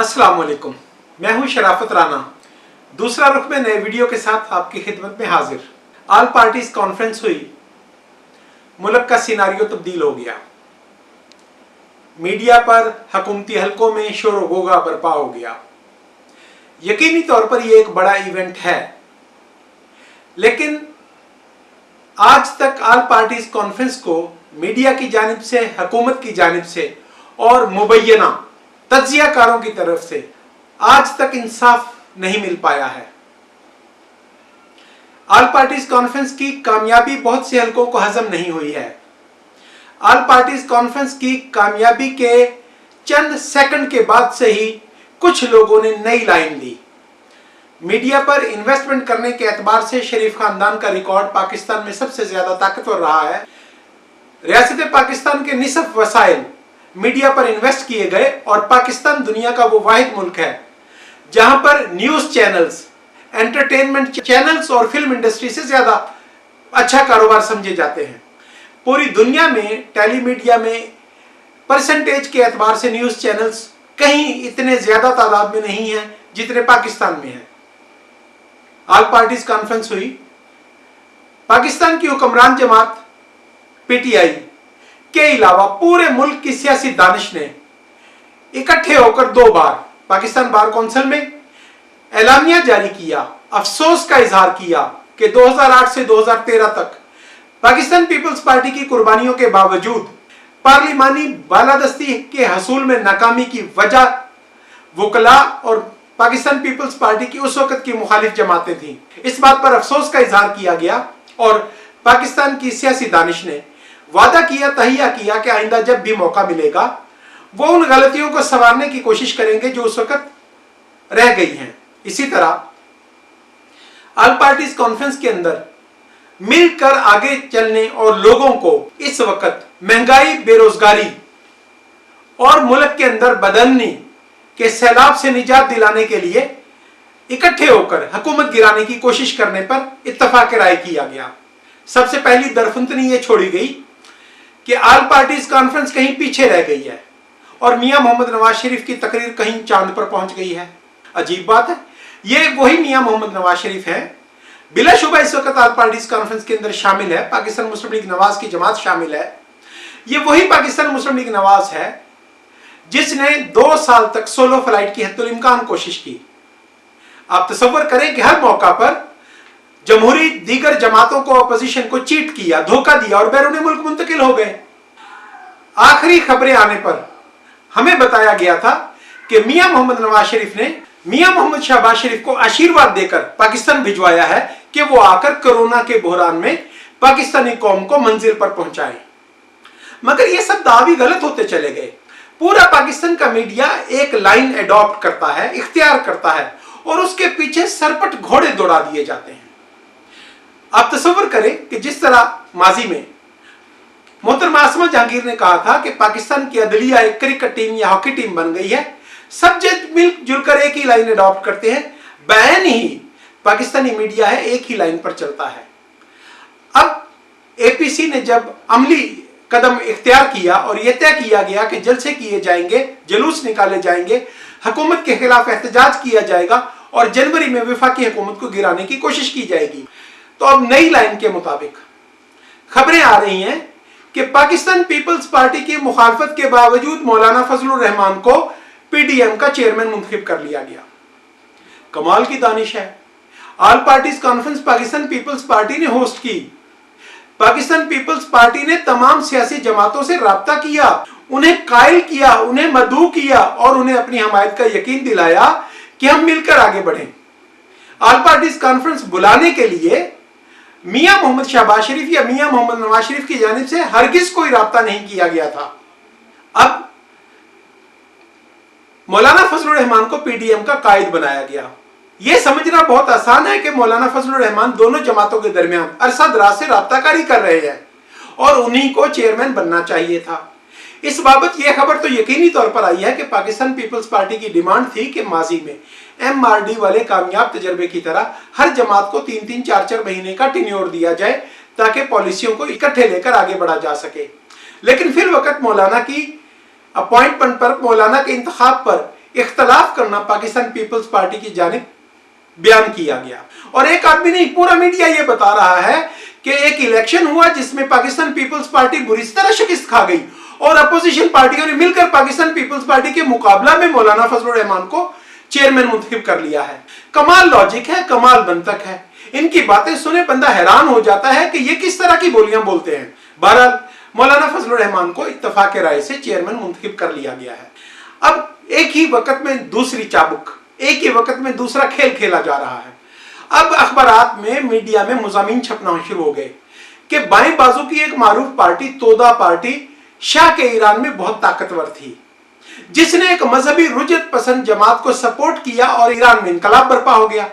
अस्सलाम वालेकुम, मैं हूं शराफत राना। दूसरा रुख में नए वीडियो के साथ आपकी खिदमत में हाजिर। ऑल पार्टीज कॉन्फ्रेंस हुई, मुल्क का सिनारियो तब्दील हो गया। मीडिया पर हुकूमती हलकों में शोर गोगा बरपा हो गया। यकीनी तौर पर यह एक बड़ा इवेंट है, लेकिन आज तक ऑल पार्टीज कॉन्फ्रेंस को मीडिया की जानिब से, हुकूमत की जानिब से और मुबैना तज्जियाकारों की तरफ से आज तक इंसाफ नहीं मिल पाया है। ऑल पार्टीज कॉन्फ्रेंस की कामयाबी बहुत से हलकों को हजम नहीं हुई है। ऑल पार्टीज कॉन्फ्रेंस की कामयाबी के चंद सेकंड के बाद से ही कुछ लोगों ने नई लाइन ली। मीडिया पर इन्वेस्टमेंट करने के एतबार से शरीफ खानदान का रिकॉर्ड पाकिस्तान में सबसे ज्यादा ताकतवर रहा है। रियासत पाकिस्तान के निसफ वसाइल मीडिया पर इन्वेस्ट किए गए और पाकिस्तान दुनिया का वो वाहिद मुल्क है जहां पर न्यूज चैनल्स, एंटरटेनमेंट चैनल्स और फिल्म इंडस्ट्री से ज्यादा अच्छा कारोबार समझे जाते हैं। पूरी दुनिया में टेली मीडिया में परसेंटेज के एतबार से न्यूज चैनल्स कहीं इतने ज्यादा तादाद में नहीं है जितने पाकिस्तान में है। ऑल पार्टीज कॉन्फ्रेंस हुई। पाकिस्तान की हुक्मरान जमात पीटीआई के अलावा पूरे मुल्क की सियासी दानिश ने इकट्ठे होकर 2 बार पाकिस्तान बार कौंसिल में एलानिया जारी किया, अफसोस का इजहार किया कि 2008 से 2013 तक पाकिस्तान पीपल्स पार्टी की कुर्बानियों के बावजूद पार्लिमानी बालादस्ती के हसूल में नाकामी की वजह वकला और पाकिस्तान पीपल्स पार्टी की उस वक्त की मुखालिफ जमातें थीं। इस बात पर अफसोस का इजहार किया गया और पाकिस्तान की सियासी दानिश ने वादा किया, तहिया किया कि आइंदा जब भी मौका मिलेगा वो उन गलतियों को संवारने की कोशिश करेंगे जो उस वक्त रह गई हैं। इसी तरह ऑल पार्टीज कॉन्फ्रेंस के अंदर मिलकर आगे चलने और लोगों को इस वक्त महंगाई, बेरोजगारी और मुल्क के अंदर बदलनी के सैलाब से निजात दिलाने के लिए इकट्ठे होकर हुकूमत गिराने की कोशिश करने पर इत्तफाक राय किया गया। सबसे पहली दरफुंतनी ये छोड़ी गई कि ऑल पार्टीज कॉन्फ्रेंस कहीं पीछे रह गई है और मियां मोहम्मद नवाज शरीफ की तकरीर कहीं चांद पर पहुंच गई है। अजीब बात है, ये वही मियां मोहम्मद नवाज शरीफ है। बिलाशुबा इस वक्त ऑल पार्टीज कॉन्फ्रेंस के अंदर शामिल है, पाकिस्तान मुस्लिम लीग नवाज की जमात शामिल है। ये वही पाकिस्तान मुस्लिम लीग नवाज है जिसने 2 साल तक सोलो फ्लाइट की हत्तुल इम्कान कोशिश की। आप तसव्वुर करें कि हर मौका पर जमहूरी दीगर जमातों को, अपोजिशन को चीट किया, धोखा दिया और बैरून मुल्क मुंतकिल हो गए। आखिरी खबरें आने पर हमें बताया गया था कि मियां मोहम्मद नवाज शरीफ ने मियां मोहम्मद शहबाज शरीफ को आशीर्वाद देकर पाकिस्तान भिजवाया है कि वो आकर कोरोना के बहरान में पाकिस्तानी कौम को मंजिल पर पहुंचाए। मगर ये सब दावे गलत होते चले गए। पूरा पाकिस्तान का मीडिया एक लाइन एडॉप्ट करता है, इख्तियार करता है और उसके पीछे सरपट घोड़े दौड़ा दिए जाते हैं। आप तसव्वुर करें कि जिस तरह माजी में मोहतरमा आसमा जहांगीर ने कहा था कि पाकिस्तान की अदलिया एक क्रिकेट टीम या हॉकी टीम बन गई है, सब मिलजुल कर एक ही लाइन अडॉप्ट करते हैं। बैन ही पाकिस्तानी मीडिया है, एक ही लाइन पर चलता है। अब एपीसी ने जब अमली कदम इख्तियार किया और यह तय किया गया कि जलसे किए जाएंगे, जुलूस निकाले जाएंगे, हुकूमत के खिलाफ एहतजाज किया जाएगा और जनवरी में वफाकी हुकूमत को गिराने की कोशिश की जाएगी, तो अब नई लाइन के मुताबिक खबरें आ रही हैं कि पाकिस्तान पीपल्स पार्टी की मुखालफत के बावजूद मौलाना फजलुर रहमान को पीडीएम का चेयरमैन मुंतखब कर लिया गया। कमाल की दानिश है। All parties conference Pakistan Peoples Party ने होस्ट की। पाकिस्तान पीपल्स पार्टी ने तमाम सियासी जमातों से राब्ता किया, उन्हें कायल किया, उन्हें मदऊ किया और उन्हें अपनी हमायत का यकीन दिलाया कि हम मिलकर आगे बढ़ें। ऑल पार्टीज कॉन्फ्रेंस बुलाने के लिए मियां मोहम्मद शहबाज शरीफ या मियां मोहम्मद नवाज शरीफ की जानिब से हरगिज कोई राब्ता नहीं किया गया था। अब मौलाना फजलुर रहमान को पीडीएम का कायद बनाया गया। यह समझना बहुत आसान है कि मौलाना फजलुर रहमान दोनों जमातों के दरमियान अरसा दराज से राब्ताकारी कर रहे हैं और उन्हीं को चेयरमैन बनना चाहिए था। इस बाबत यह खबर तो यकीनी तौर पर आई है कि पाकिस्तान पीपल्स पार्टी की डिमांड थी कि माजी में एमआरडी वाले कामयाब तजर्बे की तरह हर जमात को 3-3, 4-4 महीने का टेन्योर दिया जाए ताकि पॉलिसियों को इकट्ठे लेकर आगे बढ़ा जा सके। लेकिन फिर वक्त मौलाना की अपॉइंटमेंट पर, मौलाना के इंतखाब पर इख्तलाफ करना पाकिस्तान पीपल्स पार्टी की जानिब बयान किया गया। और एक आदमी नहीं, पूरा मीडिया ये बता रहा है कि एक इलेक्शन हुआ जिसमें पाकिस्तान पीपल्स पार्टी बुरी तरह शिकस्त खा गई और अपोजिशन पार्टियों ने मिलकर पाकिस्तान पीपल्स पार्टी के मुकाबला में मौलाना फजलुर रहमान को चेयरमैन मुंतखब कर लिया है। कमाल लॉजिक है, कमाल मंतक है। इनकी बातें सुने बंदा हैरान हो जाता है कि ये किस तरह की बोलियां बोलते हैं। बहरहाल मौलाना फजलुर रहमान को इत्तफाक राय से चेयरमैन मुंतखब कर लिया गया है। अब एक ही वक्त में दूसरी चाबुक, एक ही वक्त में दूसरा खेल खेला जा रहा है। अब अखबारात में, मीडिया में मुजामिन छपना शुरू हो गए कि बाएं बाजू की एक मारूफ पार्टी तोदा पार्टी शाह के ईरान में बहुत ताकतवर थी, जिसने एक मजहबी रुजत पसंद जमात को सपोर्ट किया और ईरान में इनकलाब बर्पा हो गया।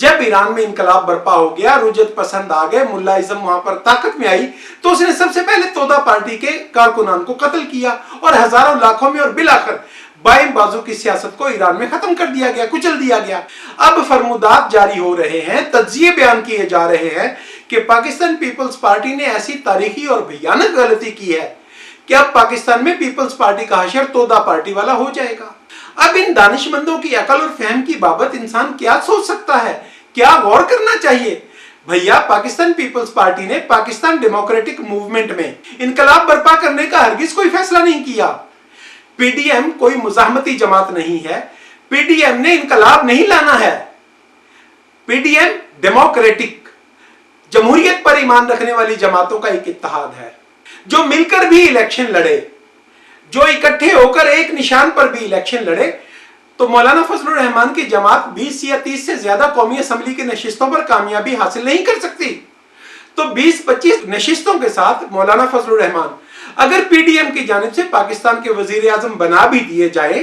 जब ईरान में इनकलाब बर्पा हो गया, रुजत पसंद आ गए, मुल्लाइज्म वहां पर ताकत में आई, तो उसने सबसे पहले तोदा पार्टी के कारकुनान को कत्ल किया और हजारों लाखों में और बिलाखिर बाएं बाजू की सियासत को ईरान में खत्म कर दिया गया, कुचल दिया गया। अब फरमुदात जारी हो रहे हैं, तज्जिए बयान किए जा रहे हैं कि पाकिस्तान पीपल्स पार्टी ने ऐसी तारीखी और भयानक गलती की है कि अब पाकिस्तान में पीपल्स पार्टी का हशर तोदा पार्टी वाला हो जाएगा। अब इन दानिशमंदों की अकल और फहम की बाबत इंसान क्या सोच सकता है, क्या गौर करना चाहिए? भैया, पाकिस्तान पीपल्स पार्टी ने पाकिस्तान डेमोक्रेटिक मूवमेंट में इनकलाब बर्पा करने का हरगिज कोई फैसला नहीं किया। पीडीएम कोई मुजाहमती जमात नहीं है, पीडीएम ने इनकलाब नहीं लाना है। पीडीएम डेमोक्रेटिक, जमहूरियत पर ईमान रखने वाली जमातों का एक इत्तेहाद है, जो मिलकर भी इलेक्शन लड़े, जो इकट्ठे होकर एक निशान पर भी इलेक्शन लड़े। तो मौलाना फजलुर रहमान की जमात 20 या 30 से ज्यादा कौमी असम्बली की नशिस्तों पर कामयाबी हासिल नहीं कर सकती। तो 20-25 नशिस्तों के साथ मौलाना फजलुर रहमान अगर पीडीएम की जानिब से पाकिस्तान के वजीर आजम बना भी दिए जाए,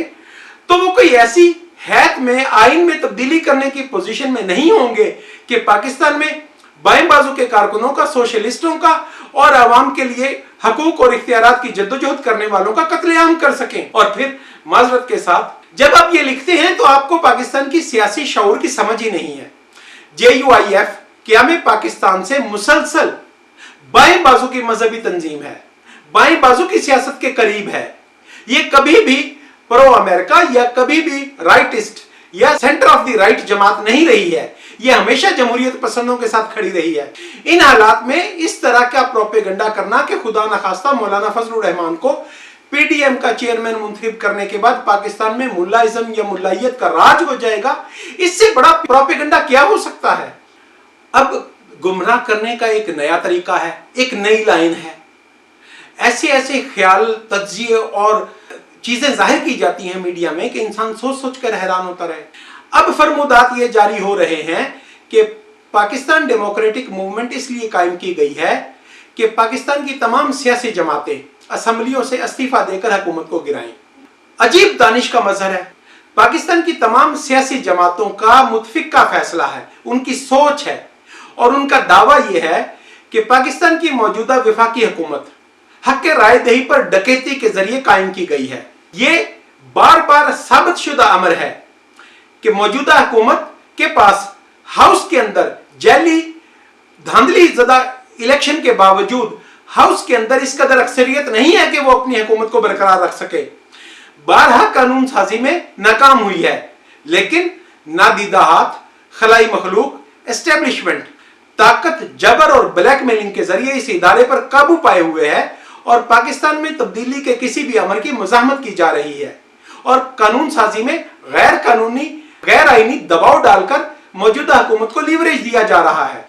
तो वो कोई ऐसी हैत में, आइन में तब्दीली करने की पोजीशन में नहीं होंगे कि पाकिस्तान में बाएं बाजू के कारकुनों का, सोशलिस्टों का और आवाम के लिए हकूक और इख्तियारात की जद्दोजहद करने वालों का कत्लेआम कर सकें। और फिर माजरत के साथ, जब आप ये लिखते हैं तो आपको पाकिस्तान की सियासी शऊर की समझ ही नहीं है। JUIF क़याम पाकिस्तान से मुसलसल बाएं बाजू की मजहबी तंजीम है, बाएं बाजू की सियासत के करीब है। ये कभी भी प्रो अमेरिका या कभी भी राइटिस्ट या सेंटर ऑफ द राइट जमात नहीं रही है। ये हमेशा जमहूरियत पसंदों के साथ खड़ी रही है। इन हालात में इस तरह का प्रोपेगेंडा करना कि खुदा न खास्ता मौलाना फजलुर रहमान को पीडीएम का चेयरमैन मुंतखब करने के बाद पाकिस्तान में मुल्लाइज्म या मुल्लाइयत का राज हो जाएगा, इससे बड़ा प्रोपेगेंडा क्या हो सकता है? अब गुमराह करने का एक नया तरीका है, एक नई लाइन है। ऐसे ऐसे ख्याल, तज्जिए और चीजें जाहिर की जाती हैं मीडिया में कि इंसान सोच सोच कर हैरान होता रहे। अब फरमुदात ये जारी हो रहे हैं कि पाकिस्तान डेमोक्रेटिक मूवमेंट इसलिए कायम की गई है कि पाकिस्तान की तमाम सियासी जमातें असम्बलियों से इस्तीफा देकर हुकूमत को गिराएं। अजीब दानिश का मजहर है। पाकिस्तान की तमाम सियासी जमातों का मुतफिक का फैसला है, उनकी सोच है और उनका दावा यह है कि पाकिस्तान की मौजूदा वफाकी हुकूमत हक के राय दही पर डकैती के जरिए कायम की गई है। ये बार बार साबित शुदा अमर है कि मौजूदा हुकूमत के पास हाउस के अंदर जाली धांधली ज़दा इलेक्शन के बावजूद हाउस के अंदर इस कदर अक्सरियत नहीं है कि वो अपनी हुकूमत को बरकरार रख सके। बारहा कानून साजी में नाकाम हुई है, लेकिन नादीदा हाथ, खलाई मखलूक, एस्टेब्लिशमेंट ताकत, जबर और ब्लैकमेलिंग के जरिए इस इदारे पर काबू पाए हुए है और पाकिस्तान में तब्दीली के किसी भी अमर की मुज़ाहमत की जा रही है और कानून साजी में गैर कानूनी, गैर आईनी दबाव डालकर मौजूदा हुकूमत को लीवरेज दिया जा रहा है।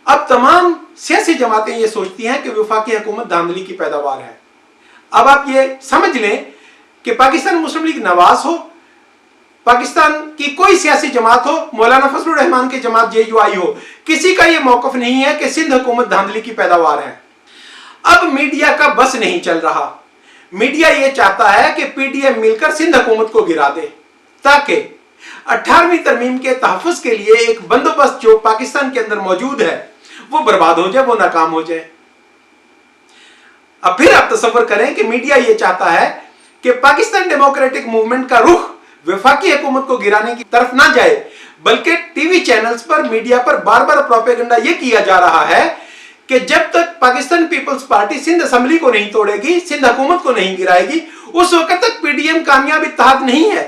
अब तमाम सियासी जमातें ये सोचती हैं कि वफाकी हुकूमत धांधली की पैदावार है। अब आप ये समझ लें कि पाकिस्तान मुस्लिम लीग नवाज हो, पाकिस्तान की कोई सियासी जमात हो, मौलाना फजलुर रहमान की जमात JUI हो, किसी का ये मौकफ नहीं है कि सिंध हुकूमत धांधली की पैदावार है। अब मीडिया का बस नहीं चल रहा। मीडिया ये चाहता है कि पीडीएम मिलकर सिंध हुकूमत को गिरा दे ताकि 18वीं तरमीम के तहफ़्फ़ुज़ के लिए एक बंदोबस्त जो पाकिस्तान के अंदर मौजूद है वो बर्बाद हो जाए, वो नाकाम हो जाए। अब फिर आप तसव्वुर करें कि मीडिया ये चाहता है कि पाकिस्तान डेमोक्रेटिक मूवमेंट का रुख वफाकी हुकूमत को गिराने की तरफ ना जाए, बल्कि टीवी चैनल्स पर, मीडिया पर बार बार प्रोपेगेंडा ये किया जा रहा है कि जब तक पाकिस्तान पीपल्स पार्टी सिंध असेंबली को नहीं तोड़ेगी, सिंध हुकूमत को नहीं गिराएगी, उस वक्त तक पीडीएम कामयाब इत्तेहाद नहीं है।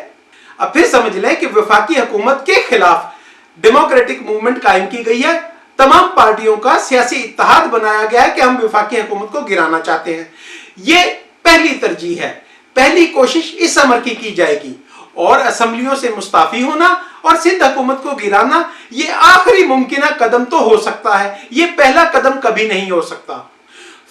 अब फिर समझ लें कि वफाकी हुकूमत के खिलाफ डेमोक्रेटिक मूवमेंट कायम की गई है। तमाम पार्टियों का सियासी इत्तेहाद बनाया गया है कि हम वफाकी हुकूमत को गिराना चाहते हैं। ये पहली तरजीह है, पहली कोशिश इस अमर की जाएगी। और असेंबलियों से मुस्ताफी होना और सिंध हुकूमत को गिराना ये आखिरी मुमकिन कदम तो हो सकता है, ये पहला कदम कभी नहीं हो सकता।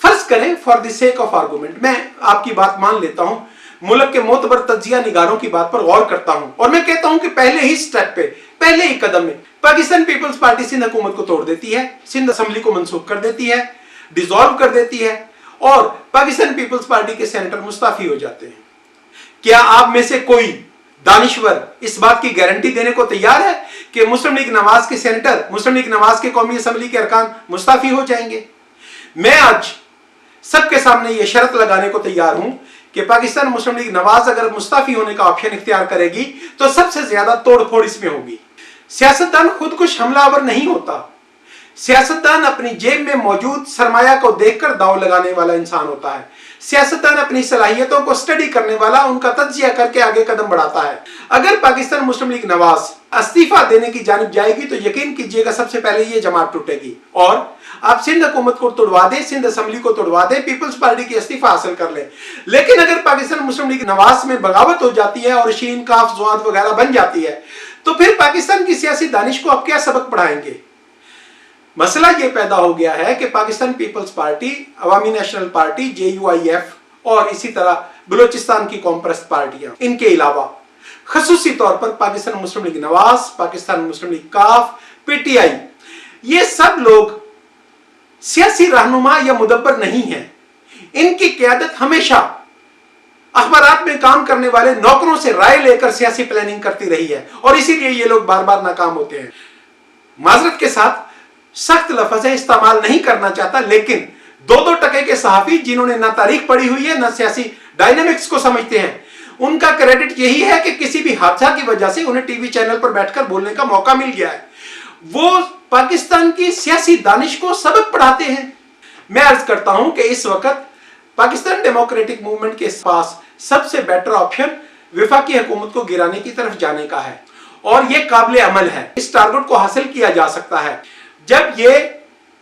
फर्ज करें for the sake of argument, मैं आपकी बात मान लेता हूं, मुल्क के मोतबर तज्जिया निगारों की बात पर गौर करता हूं और मैं कहता हूं कि पहले ही स्टेप पे, पहले ही कदम में पाकिस्तान पीपल्स पार्टी सिंध हुकूमत को तोड़ देती है, सिंध असेंबली को मनसूख कर देती है, डिसॉल्व कर देती है और पाकिस्तान पीपल्स पार्टी के सेनेटर मुस्ताफी हो जाते हैं। क्या आप में से कोई दानिश्वर इस बात की गारंटी देने को तैयार है कि मुस्लिम लीग नवाज के सेनेटर, मुस्लिम लीग नवाज के कौमी असेंबली के अरकान मुस्ताफी हो जाएंगे? मैं आज सबके सामने यह शर्त लगाने को तैयार हूं कि पाकिस्तान मुस्लिम लीग नवाज अगर मुस्ताफी होने का ऑप्शन इख्तियार करेगी तो सबसे ज्यादा तोड़फोड़ इसमें होगी। सियासतदान खुदकुश हमलावर नहीं होता, सियासतदान अपनी जेब में मौजूद सरमाया को देखकर दांव लगाने वाला इंसान होता है। सियासतदान अपनी सलाहियतों को स्टडी करने वाला, उनका तज्जिया करके आगे कदम बढ़ाता है। अगर पाकिस्तान मुस्लिम लीग नवाज इस्तीफा देने की जानिब जाएगी तो यकीन कीजिएगा सबसे पहले ये जमात टूटेगी और आप सिंध हुकूमत को तोड़वा दें, सिंध असेंबली को तोड़वा दें, पीपल्स पार्टी की इस्तीफा हासिल कर लें। लेकिन अगर पाकिस्तान मुस्लिम लीग नवाज में बगावत हो जाती है और शीन काफ ज़ुआद वगैरह बन जाती है तो फिर पाकिस्तान की सियासी दानिश को आप क्या सबक पढ़ाएंगे? मसला ये पैदा हो गया है कि पाकिस्तान पीपल्स पार्टी, अवामी नेशनल पार्टी, JUIF और इसी तरह बलूचिस्तान की कौमपरस्त पार्टियां, इनके अलावा खसूसी तौर पर पाकिस्तान मुस्लिम लीग नवाज, पाकिस्तान मुस्लिम लीग काफ, PTI, ये सब लोग सियासी रहनुमा या मुदब्बर नहीं है। इनकी क़यादत हमेशा अखबारात में काम करने वाले नौकरों से राय लेकर सियासी प्लानिंग करती रही है और इसीलिए ये लोग बार बार नाकाम होते हैं। माजरत के साथ सख्त लफ्ज़ इस्तेमाल नहीं करना चाहता, लेकिन 2-2 टके के सहाफी जिन्होंने ना तारीख पढ़ी हुई है ना सियासी डायनेमिक्स को समझते हैं, उनका क्रेडिट यही है कि किसी भी हादसा की वजह से उन्हें टीवी चैनल पर बैठकर बोलने का मौका मिल गया है। वो पाकिस्तान की सियासी दानिश को सबक पढ़ाते हैं। मैं अर्ज करता हूं कि इस वक्त पाकिस्तान डेमोक्रेटिक मूवमेंट के पास सबसे बेटर ऑप्शन वफाकी हुकूमत को गिराने की तरफ जाने का है और यह काबिल अमल है। इस टारगेट को हासिल किया जा सकता है। जब ये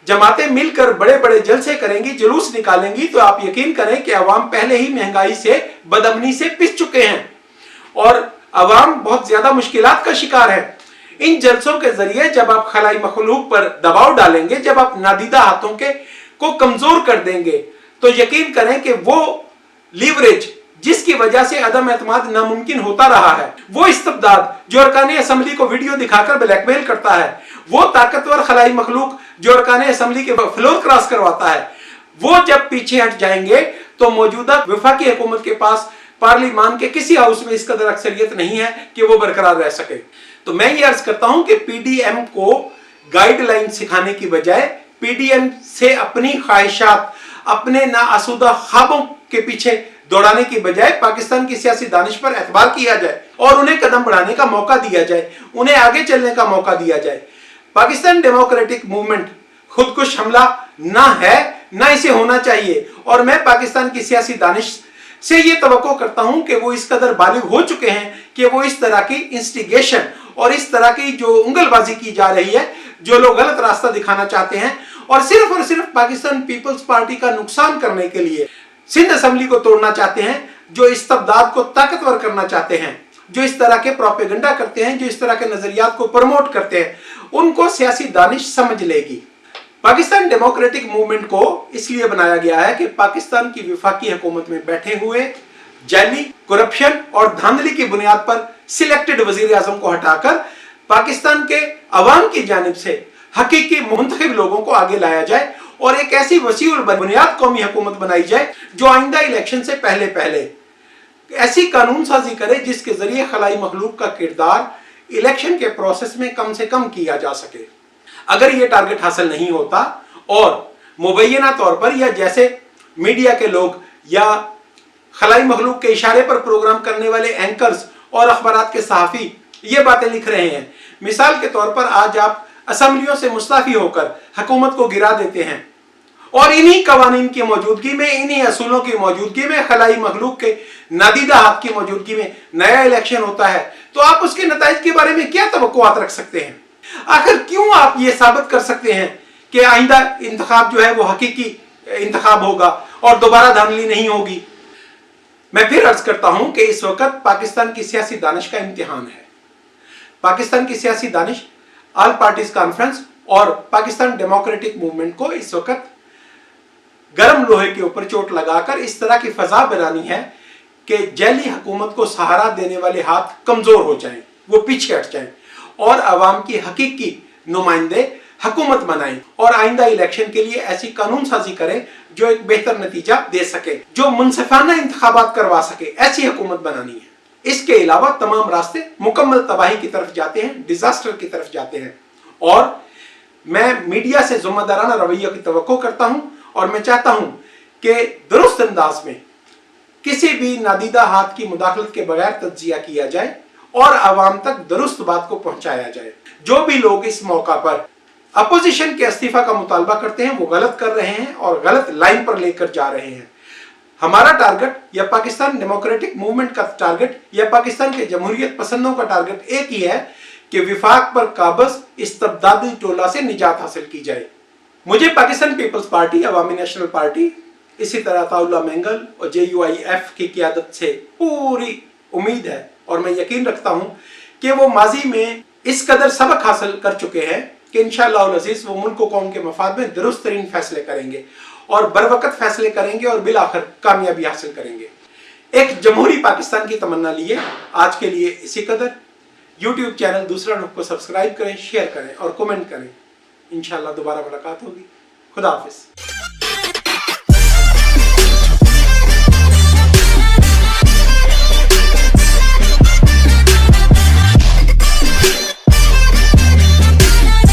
जमातें मिलकर बड़े बड़े जलसे करेंगी, जुलूस निकालेंगी, तो आप यकीन करें कि अवाम पहले ही महंगाई से, बदअमनी से पिस चुके हैं और अवाम बहुत ज्यादा मुश्किलात का शिकार है। इन जलसों के जरिए जब आप खलाई मखलूक पर दबाव डालेंगे, जब आप नादीदा हाथों को कमजोर कर देंगे, तो यकीन करें कि वो लीवरेज जिसकी वजह से अदम एतमाद नामुमकिन होता रहा है, वो इस्तबदाद जो अरकाने असेंबली को वीडियो दिखाकर ब्लैकमेल करता है, वो ताकतवर खलाई मखलूक जो अरकाने असेंबली के फ्लोर क्रॉस करवाता है, वो जब पीछे हट जाएंगे तो मौजूदा वफाकी हुकूमत के पास पार्लिमान के किसी हाउस में इस कदर अक्सरियत नहीं है कि वो बरकरार रह सके। तो मैं ये अर्ज करता हूं कि PDM को गाइडलाइन सिखाने की बजाय PDM से अपनी ख्वाहिशात, अपने नाआसूदा ख्वाबों के पीछे दौड़ाने की बजाय पाकिस्तान की सियासी दानिश पर एतबार किया जाए और उन्हें कदम बढ़ाने का मौका दिया जाए, उन्हें आगे चलने का मौका दिया जाए। पाकिस्तान डेमोक्रेटिक मूवमेंट खुदकुश हमला ना है, ना इसे होना चाहिए और मैं पाकिस्तान की सियासी दानिश से ये तवक्को करता हूं कि वो इस कदर बालिग हो चुके हैं कि वो इस तरह की इंस्टिगेशन और इस तरह की जो उंगलबाजी की जा रही है, जो लोग गलत रास्ता दिखाना चाहते हैं और सिर्फ पाकिस्तान पीपल्स पार्टी का नुकसान करने के लिए सिंध असेंबली को तोड़ना चाहते हैं, जो इस्तबदाद को ताकतवर करना चाहते हैं, जो इस तरह के प्रोपेगेंडा करते हैं, जो इस तरह के नजरियात को प्रमोट करते हैं, उनको सियासी दानिश समझ लेगी। पाकिस्तान डेमोक्रेटिक मूवमेंट को इसलिए बनाया गया है कि पाकिस्तान की वफाकी हुकूमत में बैठे हुए जाली, करप्शन और धांधली की बुनियाद पर सिलेक्टेड वजीर आजम को हटाकर पाकिस्तान के अवाम की जानिब से हकीकी मुंतखब लोगों को आगे लाया जाए और एक ऐसी वसीउल बुनियाद कौमी हुकूमत बनाई जाए जो आइंदा इलेक्शन से पहले पहले ऐसी कानून साजी करे जिसके जरिए खलाई मखलूक का किरदार इलेक्शन के प्रोसेस में कम से कम किया जा सके। अगर ये टारगेट हासिल नहीं होता और मुबैना तौर पर या जैसे मीडिया के लोग या खलाई मखलूक के इशारे पर प्रोग्राम करने वाले एंकर्स और अखबारात के सहाफ़ी ये बातें लिख रहे हैं, मिसाल के तौर पर आज आप असेंबलियों से मुस्ताफी होकर हुकूमत को गिरा देते हैं और इन्हीं कवानीन की मौजूदगी में, इन्हीं असूलों की मौजूदगी में, खलाई मखलूक के नादीदा हाथ की मौजूदगी में नया इलेक्शन होता है, तो आप उसके नताइज के बारे में क्या तवक्कुआत रख सकते हैं? आखिर क्यों आप ये साबित कर सकते हैं कि आइंदा इंतखाब जो है वो हकीकी इंतखाब होगा और दोबारा धांधली नहीं होगी? मैं फिर अर्ज करता हूं कि इस वक्त पाकिस्तान की सियासी दानिश का इम्तिहान है। पाकिस्तान की सियासी दानिश, ऑल पार्टीज कॉन्फ्रेंस और पाकिस्तान डेमोक्रेटिक मूवमेंट को इस वक्त गर्म लोहे के ऊपर चोट लगाकर इस तरह की फजा बनानी है कि जैली हुकूमत को सहारा देने वाले हाथ कमजोर हो जाएं, वो पीछे हट जाएं और अवाम की हकीकी नुमाइंदे हुकूमत बनाएं और आइंदा इलेक्शन के लिए ऐसी कानून साजी करें जो एक बेहतर नतीजा दे सके, जो मुनसिफाना इंतखाबात करवा सके। ऐसी हुकूमत बनानी है। इसके अलावा तमाम रास्ते मुकम्मल तबाही की तरफ जाते हैं, डिजास्टर की तरफ जाते हैं। और मैं मीडिया से जिम्मेदाराना रवैया की तवक्को करता हूं और मैं चाहता हूं कि दुरुस्त अंदाज में किसी भी नादीदा हाथ की मुदाखलत के बगैर तज्जिया किया जाए और आवाम तक दुरुस्त बात को पहुंचाया जाए। जो भी लोग इस मौका पर अपोजिशन के इस्तीफा का मुतालबा करते हैं वो गलत कर रहे हैं और गलत लाइन पर लेकर जा रहे हैं। हमारा टारगेट या पाकिस्तान डेमोक्रेटिक मूवमेंट का टारगेट या पाकिस्तान के जमहूरियत पसंदों का टारगेट एक ही है कि विफाक पर काबज इस्तबदादी टोला से निजात हासिल की जाए। मुझे पाकिस्तान पीपल्स पार्टी, अवामी नेशनल पार्टी, इसी तरह अताउल्लाह मेंगल और JUIF की क़यादत से पूरी उम्मीद है और मैं यकीन रखता हूं कि वो माजी में इस कदर सबक हासिल कर चुके हैं कि इंशाअल्लाह अज़ीज़ वो मुल्क व कौम के मफाद में दुरुस्त तरीन फैसले करेंगे और बरवकत फैसले करेंगे और बिलाखिर कामयाबी हासिल करेंगे। एक जमहूरी पाकिस्तान की तमन्ना लिए आज के लिए इसी कदर। YouTube चैनल दूसरा रुख को सब्सक्राइब करें, शेयर करें और कमेंट करें। इंशाअल्लाह दोबारा मुलाकात होगी। खुदा हाफिज़।